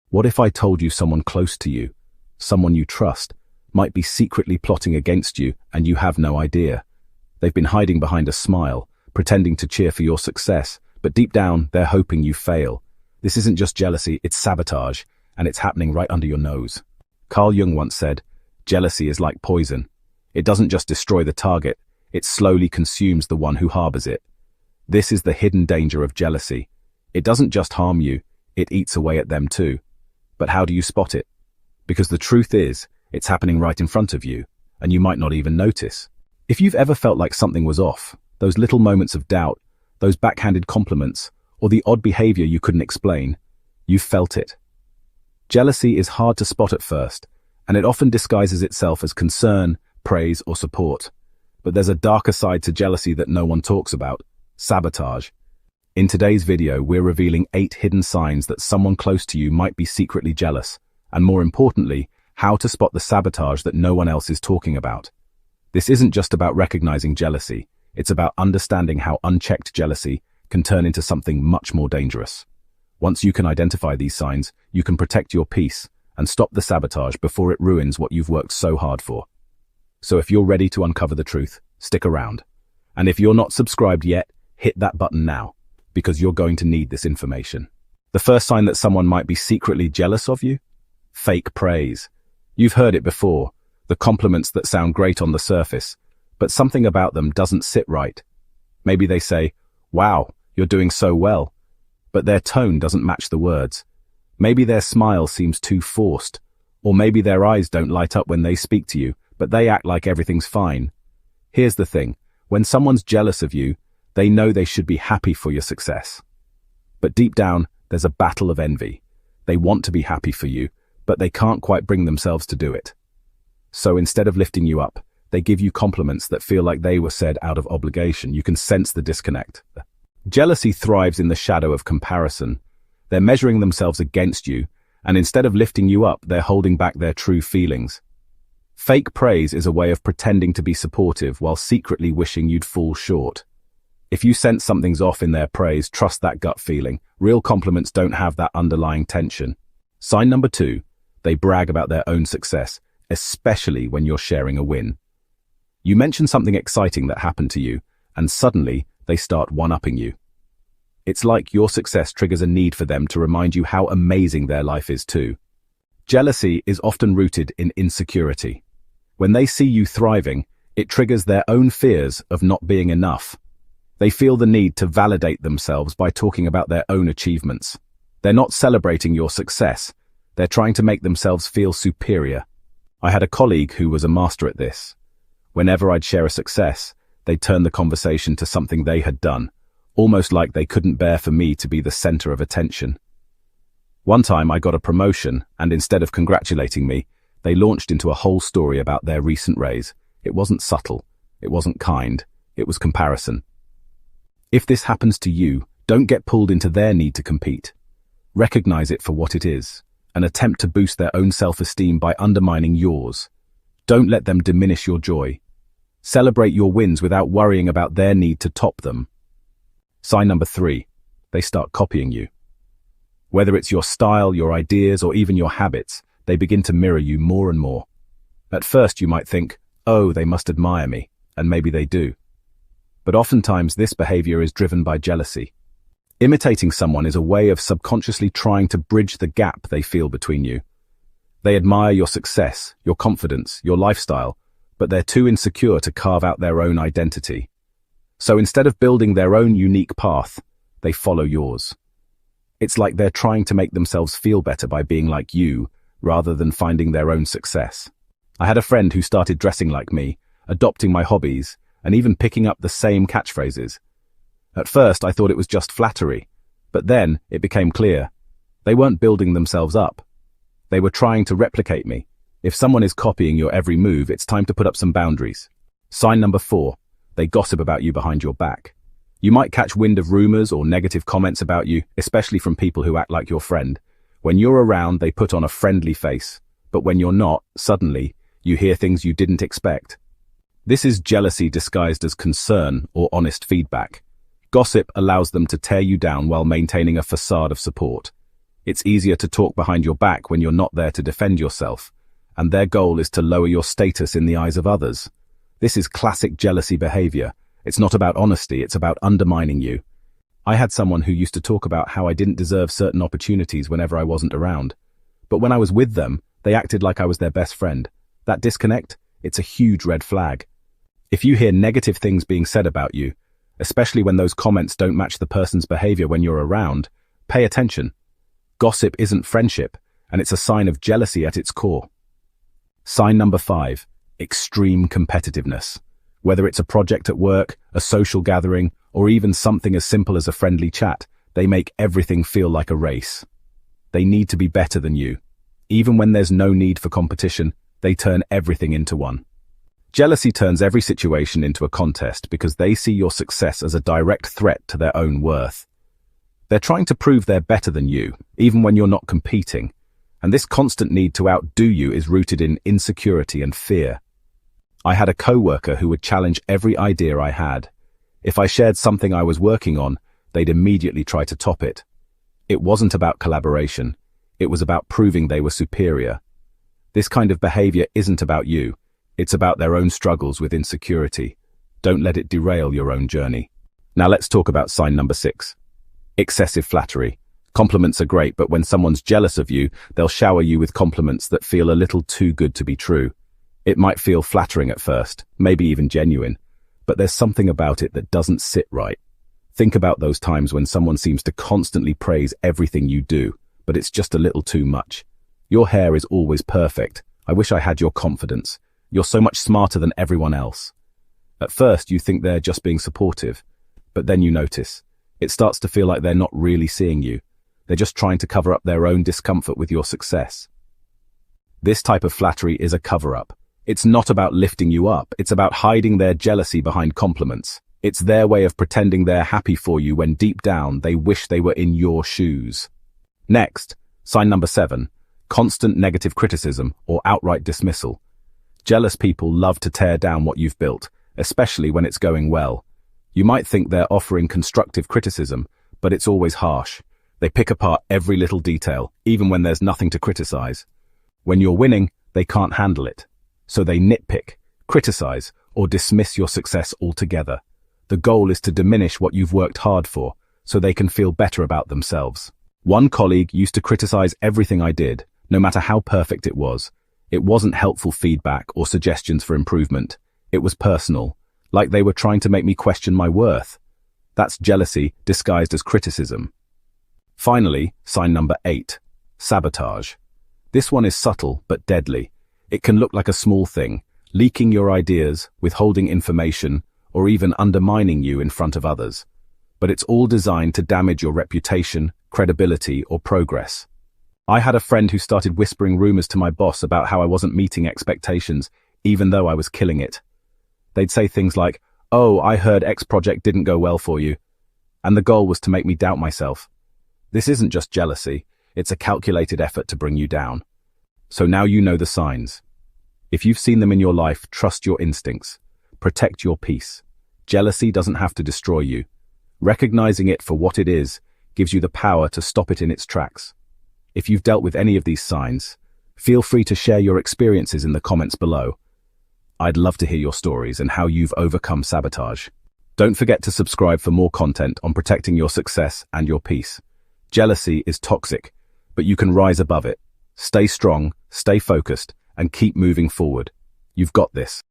What if I told you someone close to you, someone you trust, might be secretly plotting against you and you have no idea? They've been hiding behind a smile, pretending to cheer for your success, but deep down, they're hoping you fail. This isn't just jealousy, it's sabotage, and it's happening right under your nose. Carl Jung once said, "Jealousy is like poison. It doesn't just destroy the target, it slowly consumes the one who harbors it." This is the hidden danger of jealousy. It doesn't just harm you, it eats away at them too. But how do you spot it? Because the truth is, it's happening right in front of you, and you might not even notice. If you've ever felt like something was off, those little moments of doubt, those backhanded compliments, or the odd behavior you couldn't explain, you've felt it. Jealousy is hard to spot at first, and it often disguises itself as concern, praise, or support. But there's a darker side to jealousy that no one talks about: sabotage. In today's video, we're revealing 8 hidden signs that someone close to you might be secretly jealous, and more importantly, how to spot the sabotage that no one else is talking about. This isn't just about recognizing jealousy, it's about understanding how unchecked jealousy can turn into something much more dangerous. Once you can identify these signs, you can protect your peace and stop the sabotage before it ruins what you've worked so hard for. So if you're ready to uncover the truth, stick around. And if you're not subscribed yet, hit that button now, because you're going to need this information. The first sign that someone might be secretly jealous of you? Fake praise. You've heard it before, the compliments that sound great on the surface, but something about them doesn't sit right. Maybe they say, "Wow, you're doing so well," but their tone doesn't match the words. Maybe their smile seems too forced, or maybe their eyes don't light up when they speak to you, but they act like everything's fine. Here's the thing, when someone's jealous of you, they know they should be happy for your success. But deep down, there's a battle of envy. They want to be happy for you, but they can't quite bring themselves to do it. So instead of lifting you up, they give you compliments that feel like they were said out of obligation. You can sense the disconnect. Jealousy thrives in the shadow of comparison. They're measuring themselves against you, and instead of lifting you up, they're holding back their true feelings. Fake praise is a way of pretending to be supportive while secretly wishing you'd fall short. If you sense something's off in their praise, trust that gut feeling. Real compliments don't have that underlying tension. Sign number 2, they brag about their own success, especially when you're sharing a win. You mention something exciting that happened to you, and suddenly they start one-upping you. It's like your success triggers a need for them to remind you how amazing their life is too. Jealousy is often rooted in insecurity. When they see you thriving, it triggers their own fears of not being enough. They feel the need to validate themselves by talking about their own achievements. They're not celebrating your success. They're trying to make themselves feel superior. I had a colleague who was a master at this. Whenever I'd share a success, they'd turn the conversation to something they had done, almost like they couldn't bear for me to be the center of attention. One time I got a promotion, and instead of congratulating me, they launched into a whole story about their recent raise. It wasn't subtle, it wasn't kind, it was comparison. If this happens to you, don't get pulled into their need to compete. Recognize it for what it is, an attempt to boost their own self-esteem by undermining yours. Don't let them diminish your joy. Celebrate your wins without worrying about their need to top them. Sign number 3, they start copying you. Whether it's your style, your ideas, or even your habits, they begin to mirror you more and more. At first you might think, "Oh, they must admire me," and maybe they do. But oftentimes this behavior is driven by jealousy. Imitating someone is a way of subconsciously trying to bridge the gap they feel between you. They admire your success, your confidence, your lifestyle, but they're too insecure to carve out their own identity. So instead of building their own unique path, they follow yours. It's like they're trying to make themselves feel better by being like you, rather than finding their own success. I had a friend who started dressing like me, adopting my hobbies, and even picking up the same catchphrases. At first I thought it was just flattery, but then it became clear. They weren't building themselves up. They were trying to replicate me. If someone is copying your every move, it's time to put up some boundaries. Sign number 4, they gossip about you behind your back. You might catch wind of rumors or negative comments about you, especially from people who act like your friend. When you're around, they put on a friendly face, but when you're not, suddenly, you hear things you didn't expect. This is jealousy disguised as concern or honest feedback. Gossip allows them to tear you down while maintaining a facade of support. It's easier to talk behind your back when you're not there to defend yourself, and their goal is to lower your status in the eyes of others. This is classic jealousy behavior. It's not about honesty, it's about undermining you. I had someone who used to talk about how I didn't deserve certain opportunities whenever I wasn't around. But when I was with them, they acted like I was their best friend. That disconnect, it's a huge red flag. If you hear negative things being said about you, especially when those comments don't match the person's behavior when you're around, pay attention. Gossip isn't friendship, and it's a sign of jealousy at its core. Sign number 5, extreme competitiveness. Whether it's a project at work, a social gathering, or even something as simple as a friendly chat, they make everything feel like a race. They need to be better than you. Even when there's no need for competition, they turn everything into one. Jealousy turns every situation into a contest because they see your success as a direct threat to their own worth. They're trying to prove they're better than you, even when you're not competing. And this constant need to outdo you is rooted in insecurity and fear. I had a coworker who would challenge every idea I had. If I shared something I was working on, they'd immediately try to top it. It wasn't about collaboration. It was about proving they were superior. This kind of behavior isn't about you. It's about their own struggles with insecurity. Don't let it derail your own journey. Now let's talk about sign number 6. Excessive flattery. Compliments are great, but when someone's jealous of you, they'll shower you with compliments that feel a little too good to be true. It might feel flattering at first, maybe even genuine, but there's something about it that doesn't sit right. Think about those times when someone seems to constantly praise everything you do, but it's just a little too much. Your hair is always perfect. I wish I had your confidence. You're so much smarter than everyone else. At first, you think they're just being supportive, but then you notice. It starts to feel like they're not really seeing you. They're just trying to cover up their own discomfort with your success. This type of flattery is a cover-up. It's not about lifting you up. It's about hiding their jealousy behind compliments. It's their way of pretending they're happy for you when deep down they wish they were in your shoes. Next, sign number 7, constant negative criticism or outright dismissal. Jealous people love to tear down what you've built, especially when it's going well. You might think they're offering constructive criticism, but it's always harsh. They pick apart every little detail, even when there's nothing to criticize. When you're winning, they can't handle it. So they nitpick, criticize, or dismiss your success altogether. The goal is to diminish what you've worked hard for, so they can feel better about themselves. One colleague used to criticize everything I did, no matter how perfect it was. It wasn't helpful feedback or suggestions for improvement. It was personal, like they were trying to make me question my worth. That's jealousy disguised as criticism. Finally, sign number 8, sabotage. This one is subtle but deadly. It can look like a small thing, leaking your ideas, withholding information, or even undermining you in front of others. But it's all designed to damage your reputation, credibility, or progress. I had a friend who started whispering rumors to my boss about how I wasn't meeting expectations, even though I was killing it. They'd say things like, "Oh, I heard X project didn't go well for you." And the goal was to make me doubt myself. This isn't just jealousy, it's a calculated effort to bring you down. So now you know the signs. If you've seen them in your life, trust your instincts. Protect your peace. Jealousy doesn't have to destroy you. Recognizing it for what it is gives you the power to stop it in its tracks. If you've dealt with any of these signs, feel free to share your experiences in the comments below. I'd love to hear your stories and how you've overcome sabotage. Don't forget to subscribe for more content on protecting your success and your peace. Jealousy is toxic, but you can rise above it. Stay strong, stay focused, and keep moving forward. You've got this.